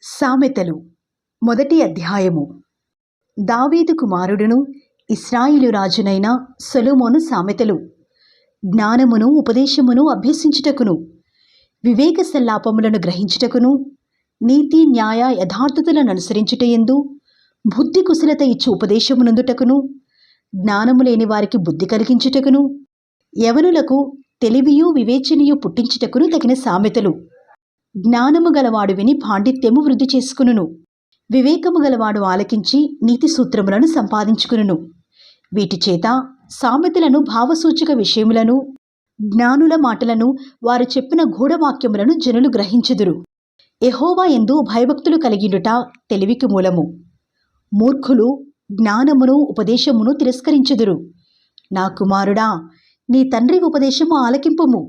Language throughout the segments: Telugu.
సామెతలు మొదటి అధ్యాయము. దావీదు కుమారుడును ఇశ్రాయేలు రాజునైన సొలొమోను సామెతలు. జ్ఞానమును ఉపదేశమును అభ్యసించుటకును, వివేక సల్లాపములను గ్రహించుటకును, నీతి న్యాయ యథార్థతలను అనుసరించుటయందు బుద్ధి కుశలత ఇచ్చు ఉపదేశమునందుటకును, జ్ఞానము లేని వారికి బుద్ధి కలిగించుటకును, యవనులకు తెలివియు వివేచనయు పుట్టించుటకును తగిన సామెతలు. జ్ఞానము గలవాడు విని పాండిత్యము వృద్ధి చేసుకును, వివేకము గలవాడు ఆలకించి నీతి సూత్రములను సంపాదించుకును. వీటి చేత సామెతలను భావసూచక విషయములను, జ్ఞానుల మాటలను, వారు చెప్పిన గూఢవాక్యములను జనులు గ్రహించుదురు. యెహోవా యందు భయభక్తులు కలిగిండుట తెలివికి మూలము. మూర్ఖులు జ్ఞానమును ఉపదేశమును తిరస్కరించుదురు. నా కుమారుడా, నీ తండ్రి ఉపదేశము ఆలకింపుము,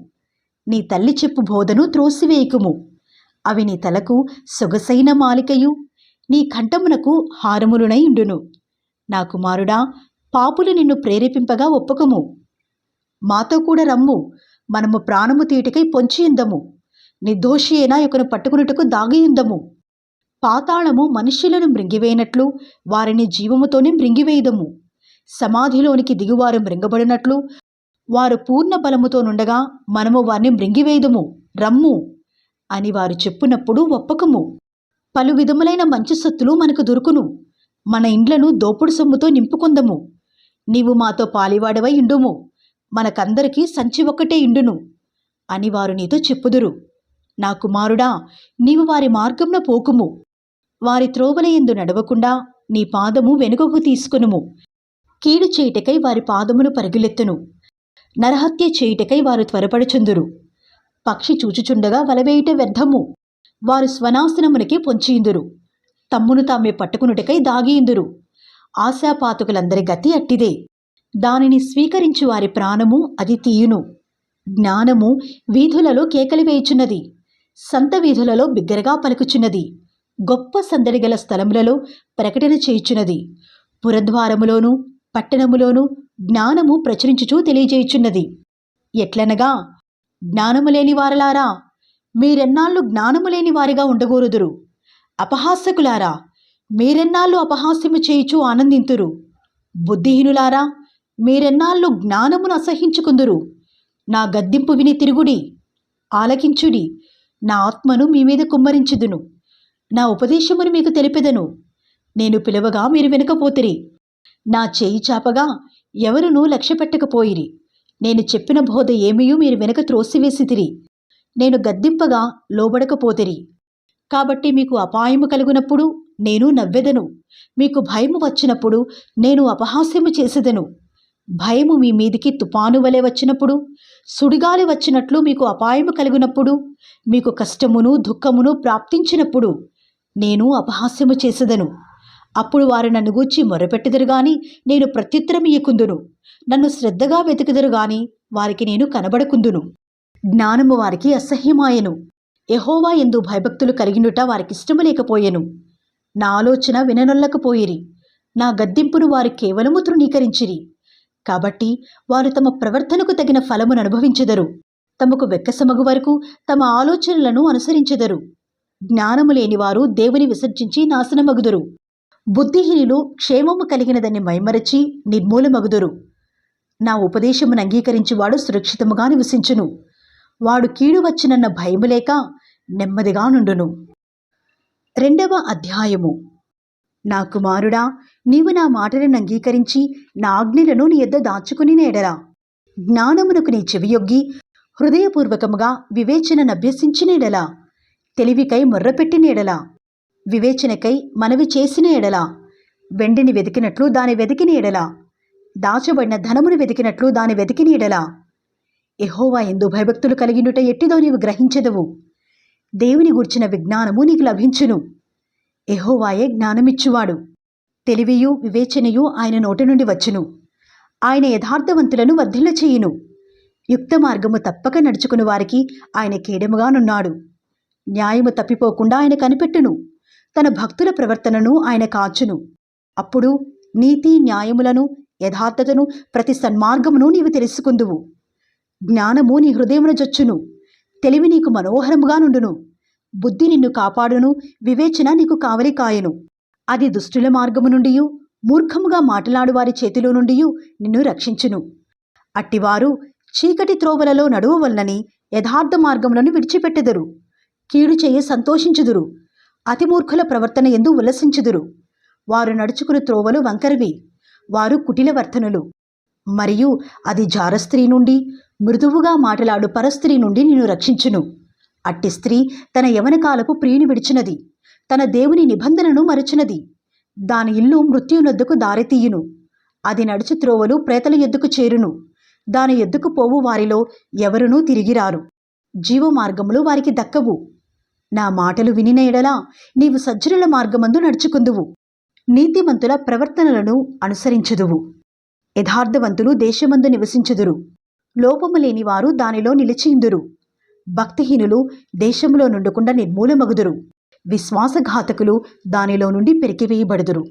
నీ తల్లి చెప్పు బోధను త్రోసివేయకుము. అవి నీ తలకు సొగసైన మాలికయు, నీ కంఠమునకు హారములునై ఉండును. నా కుమారుడా, పాపులు నిన్ను ప్రేరేపింపగా ఒప్పుకము. మాతో కూడా రమ్ము, మనము ప్రాణము తీటికై పొంచియుందము. నిర్దోషి అయినా యొకను పట్టుకున్నట్టుకు దాగియుందము. పాతాళము మనుష్యులను మృంగివేయనట్లు వారిని జీవముతోనే మృంగివేయుదము. సమాధిలోనికి దిగువారు మృంగబడినట్లు వారు పూర్ణ బలముతో నుండగా మనము వారిని మృంగివేయుదము. రమ్ము అని వారు చెప్పునప్పుడు ఒప్పకము. పలు విధములైన మంచి సొత్తులు మనకు దొరుకును. మన ఇండ్లను దోపుడు సొమ్ముతో నింపుకొందము. నీవు మాతో పాలివాడవై ఇండుము, మనకందరికీ సంచి ఒక్కటే ఇండును అని వారు నీతో చెప్పుదురు. నా కుమారుడా, నీవు వారి మార్గంలో పోకుము. వారి త్రోవలయందు నడవకుండా నీ పాదము వెనుకకు తీసుకునుము. కీడు చేయుటకై వారి పాదమును పరుగులెత్తును, నరహత్య చేయుటకై వారు త్వరపడుచుందురు. పక్షి చూచుచుండగా వలవేయుట వ్యర్థము, వారు స్వనాశనమునకే పొంచియుందురు. తమ్మును తామే పట్టుకునుటకై దాగియుందురు. ఆశాపాతకులందరి గతి అట్టిదే, దానిని స్వీకరించు వారి ప్రాణము అది తీయును. జ్ఞానము వీధులలో కేకలి వేయుచున్నది, సంత వీధులలో బిగ్గరగా పలుకుచున్నది. గొప్ప సందడి గల స్థలములలో ప్రకటన చేయుచున్నది. పురద్వారములోను పట్టణములోను జ్ఞానము ప్రచురించుచూ తెలియజేయుచున్నది. ఎట్లనగా, జ్ఞానము లేని వారలారా, మీరెన్నాళ్ళు జ్ఞానము లేని వారిగా ఉండగోరుదురు. అపహాసకులారా, మీరెన్నాళ్ళు అపహాస్యము చేయుచూ ఆనందింతురు. బుద్ధిహీనులారా, మీరెన్నాళ్ళు జ్ఞానమును అసహించుకుందురు. నా గద్దింపు విని తిరుగుడి, ఆలకించుడి. నా ఆత్మను మీ మీద కుమ్మరించుదును, నా ఉపదేశమును మీకు తెలిపెదను. నేను పిలవగా మీరు వెనుకపోతిరి, నా చేయి చాపగా ఎవరునూ లక్ష్యపెట్టకపోయిరి. నేను చెప్పిన బోధ ఏమీయూ మీరు వెనక త్రోసివేసితిరి. నేను గద్దింపగా లోబడకపోతిరి. కాబట్టి మీకు అపాయము కలుగునప్పుడు నేను నవ్వెదను, మీకు భయము వచ్చినప్పుడు నేను అపహాస్యము చేసేదను. భయము మీ మీదికి తుపాను వలె వచ్చినప్పుడు, సుడిగాలి వచ్చినట్లు మీకు అపాయము కలుగునప్పుడు, మీకు కష్టమును దుఃఖమును ప్రాప్తించినప్పుడు నేను అపహాస్యము చేసేదను. అప్పుడు వారు నన్ను గూర్చి మొరపెట్టుదురు గాని నేను ప్రత్యుత్తరం ఇయ్యకుందును. నన్ను శ్రద్ధగా వెతుకుదురు గాని వారికి నేను కనబడకుందును. జ్ఞానము వారికి అసహ్యమాయెను, యెహోవా యందు భయభక్తులు కలిగినుట వారికిష్టము లేకపోయెను. నా ఆలోచన విననొల్లకపోయిరి, నా గద్దింపును వారు కేవలము తృణీకరించిరి. కాబట్టి వారు తమ ప్రవర్తనకు తగిన ఫలమును అనుభవించెదరు. తమకు వెక్కసమగు వరకు తమ ఆలోచనలను అనుసరించెదరు. జ్ఞానము లేనివారు దేవుని విసర్జించి నాశనమగుదురు. బుద్ధిహీనులు క్షేమము కలిగినదని మైమరచి నిర్మూలమగుదురు. నా ఉపదేశమును అంగీకరించువాడు సురక్షితముగా నివసించును. వాడు కీడు వచ్చినన్న భయము లేక నెమ్మదిగా నుండును. 2వ అధ్యాయము. నా కుమారుడా, నీవు నా మాటలను అంగీకరించి నా ఆజ్ఞలను నీ యొద్ద దాచుకుని ఎడల, జ్ఞానమునకు నీ చెవియొగ్గి హృదయపూర్వకముగా వివేచనను అభ్యసించిన ఎడల, తెలివికై మొర్రపెట్టిన ఎడల, వివేచనకై మనవి చేసిన ఎడల, వెండిని వెతికినట్లు దాని వెతికిన ఎడల, దాచబడిన ధనమును వెతికినట్లు దాని వెతికిన ఎడల, యెహోవా యందు భయభక్తులు కలిగినుట ఎట్టిదో నీవు గ్రహించెదవు. దేవుని గూర్చిన విజ్ఞానము నీకు లభించును. యెహోవాయే జ్ఞానమిచ్చువాడు. తెలివియు వివేచనయు ఆయన నోటి నుండి వచ్చును. ఆయన యథార్థవంతులను వర్ధిల్ల చేయును. యుక్త మార్గము తప్పక నడుచుకుని వారికి ఆయన కేడముగానున్నాడు. న్యాయము తప్పిపోకుండా ఆయన కనిపెట్టును. తన భక్తుల ప్రవర్తనను ఆయన కాచును. అప్పుడు నీతి న్యాయములను యథార్థతను ప్రతి సన్మార్గమును నీవు తెలుసుకుందువు. జ్ఞానము నీ హృదయమున జొచ్చును, తెలివి నీకు మనోహరముగా నుండును. బుద్ధి నిన్ను కాపాడును, వివేచన నీకు కావలి కాయను. అది దుష్టుల మార్గము నుండియు మూర్ఖముగా మాటలాడు వారి చేతిలో నుండియు నిన్ను రక్షించును. అట్టివారు చీకటి త్రోవలలో నడువవలనని యథార్థ మార్గములను విడిచిపెట్టెదరు. కీడు చేయ సంతోషించుదురు, అతిమూర్ఖుల ప్రవర్తన ఎందు ఉల్లసించుదురు. వారు నడుచుకుని త్రోవలు వంకరవి, వారు కుటిలవర్తనులు. మరియు అది జారస్త్రీ నుండి, మృదువుగా మాటలాడు పరస్త్రీ నుండి నిన్ను రక్షించును. అట్టి స్త్రీ తన యవనకాలపు ప్రియుని విడిచినది, తన దేవుని నిబంధనను మరచినది. దాని ఇల్లు మృత్యునొద్దకు దారితీయును, అది నడుచు త్రోవలు ప్రేతల ఎద్దుకు చేరును. దాని ఎద్దుకు పోవు వారిలో ఎవరునూ తిరిగిరారు. జీవమార్గములు వారికి దక్కవు. నా మాటలు వినిన ఎడల నీవు సజ్జనుల మార్గమందు నడుచుకుందువు, నీతిమంతుల ప్రవర్తనలను అనుసరించుదువు. యథార్థవంతులు దేశమందు నివసించుదురు, లోపము లేని వారు దానిలో నిలిచియుందురు. భక్తిహీనులు దేశంలో నుండకుండా నిర్మూలమగుదురు, విశ్వాసఘాతకులు దానిలో నుండి పెరికివేయబడుదురు.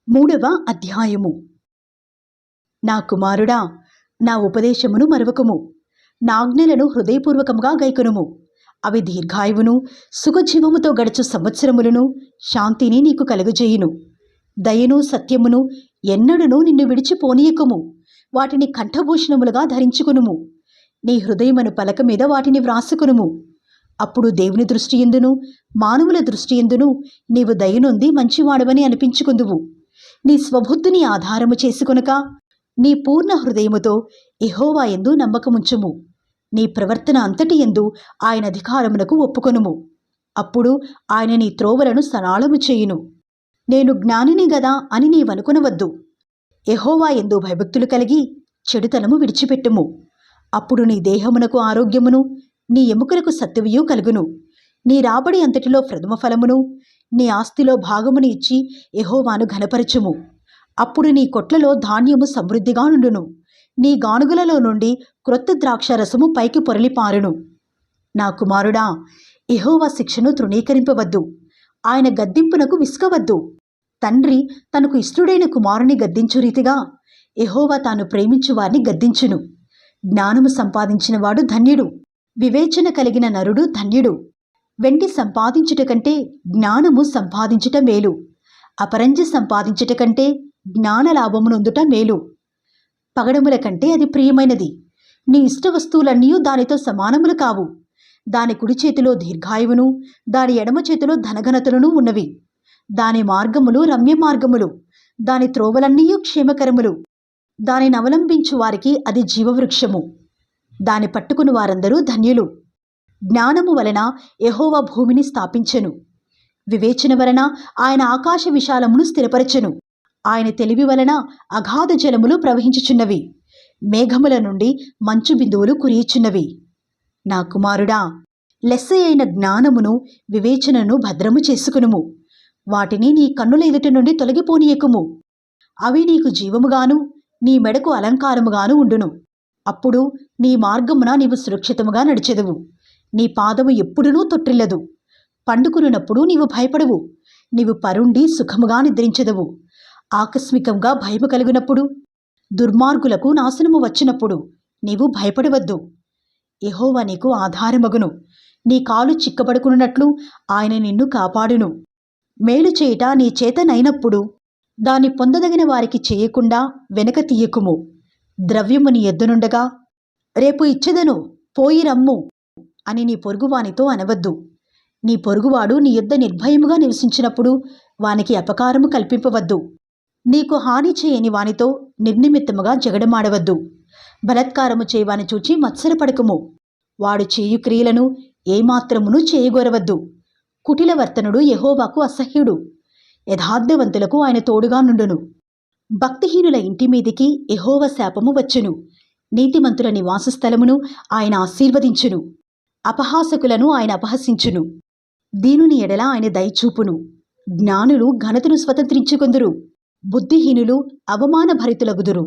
3వ అధ్యాయము. నా కుమారుడా, నా ఉపదేశమును మరువకుము, నా ఆజ్ఞలను హృదయపూర్వకముగా గైకొనుము. అవి దీర్ఘాయువును, సుఖజీవముతో గడుచు సంవత్సరములను, శాంతిని నీకు కలుగజేయును. దయను సత్యమును ఎన్నడూనూ నిన్ను విడిచిపోనీయకుము. వాటిని కంఠభూషణములుగా ధరించుకునుము. నీ హృదయమను పలక మీద వాటిని వ్రాసుకునుము. అప్పుడు దేవుని దృష్టి యందును మానవుల దృష్టి యందును నీవు దయనొంది మంచివాడవని అనిపించుకుందువు. నీ స్వబుద్ధిని ఆధారము చేసుకొనక నీ పూర్ణ హృదయముతో యెహోవా యందు నమ్మకముంచుము. నీ ప్రవర్తన అంతటి యందు ఆయన అధికారమునకు ఒప్పుకొనుము. అప్పుడు ఆయన నీ త్రోవలను సరళము చేయును. నేను జ్ఞానిని గదా అని నీవనుకొనవద్దు. యెహోవా యందు భయభక్తులు కలిగి చెడుతనము విడిచిపెట్టుము. అప్పుడు నీ దేహమునకు ఆరోగ్యమును, నీ ఎముకలకు సత్తువియు కలుగును. నీ రాబడి అంతటిలో ప్రథమ ఫలమును, నీ ఆస్తిలో భాగమును ఇచ్చి యెహోవాను ఘనపరచుము. అప్పుడు నీ కొట్లలో ధాన్యము సమృద్ధిగా నుండును. నీ గానుగులలో నుండి క్రొత్త ద్రాక్షరసము పైకి పొరలిపారును. నా కుమారుడా, యెహోవా శిక్షను తృణీకరింపవద్దు, ఆయన గద్దింపునకు విసుకవద్దు. తండ్రి తనకు ఇష్టుడైన కుమారుని గద్దించు రీతిగా యెహోవా తాను ప్రేమించు వారిని గద్దించును. జ్ఞానము సంపాదించినవాడు ధన్యుడు, వివేచన కలిగిన నరుడు ధన్యుడు. వెండి సంపాదించుట కంటే జ్ఞానము సంపాదించుట మేలు, అపరంజి సంపాదించుట కంటే జ్ఞానలాభమునొందుట మేలు. పగడముల కంటే అది ప్రియమైనది. నీ ఇష్ట వస్తువులన్నీ దానితో సమానములు కావు. దాని కుడి చేతిలో దీర్ఘాయువును, దాని ఎడమ చేతిలో ధనఘనతలను ఉన్నవి. దాని మార్గములు రమ్య మార్గములు, దాని త్రోవలన్నీ క్షేమకరములు. దానిని అవలంబించు వారికి అది జీవవృక్షము. దాని పట్టుకుని వారందరూ ధన్యులు. జ్ఞానము వలన యెహోవా భూమిని స్థాపించెను, వివేచన వలన ఆయన ఆకాశ విశాలమును స్థిరపరచెను. ఆయన తెలివి వలన అగాధ జలములు ప్రవహించుచున్నవి, మేఘముల నుండి మంచు బిందువులు కురియుచున్నవి. నా కుమారుడా, లెస్స అయిన జ్ఞానమును వివేచనను భద్రము చేసుకునుము. వాటిని నీ కన్నుల ఎదుట నుండి తొలగిపోనీయకుము. అవి నీకు జీవముగాను నీ మెడకు అలంకారముగాను ఉండును. అప్పుడు నీ మార్గమున నీవు సురక్షితముగా నడిచెదవు. నీ పాదము ఎప్పుడునూ తొట్టిల్లదు. పండుకున్నప్పుడు నీవు భయపడవు. నీవు పరుండి సుఖముగా నిద్రించెదవు. ఆకస్మికంగా భయము కలిగినప్పుడు, దుర్మార్గులకు నాశనము వచ్చినప్పుడు నీవు భయపడవద్దు. యెహోవా నీకు ఆధారమగును. నీ కాలు చిక్కబడుకున్నట్లు ఆయన నిన్ను కాపాడును. మేలు చేయుట నీ చేతనైనప్పుడు దాన్ని పొందదగిన వారికి చేయకుండా వెనక తీయకుము. ద్రవ్యము నీ ఎద్దునుండగా రేపు ఇచ్చెదను, పోయి రమ్ము అని నీ పొరుగువానితో అనవద్దు. నీ పొరుగువాడు నీ యొద్ద నిర్భయముగా నివసించినప్పుడు వానికి అపకారము కల్పింపవద్దు. నీకు హాని చేయని వానితో నిర్నిమిత్తముగా జగడమాడవద్దు. బలత్కారము చేయవాని చూచి మత్సరపడకుము. వాడు చేయు క్రియలను ఏమాత్రమును చేయగోరవద్దు. కుటిలవర్తనుడు యెహోవాకు అసహ్యుడు, యథార్థవంతులకు ఆయన తోడుగా నుండును. భక్తిహీనుల ఇంటి మీదికి యెహోవా శాపము వచ్చును. నీతిమంతుల నివాస స్థలమును ఆయన ఆశీర్వదించును. అపహాసకులను ఆయన అపహసించును. దీనుని ఎడల ఆయన దయచూపును. జ్ఞానులు ఘనతను స్వతంత్రించుకొందురు, బుద్ధిహీనులు అవమానభరితులగుదురు.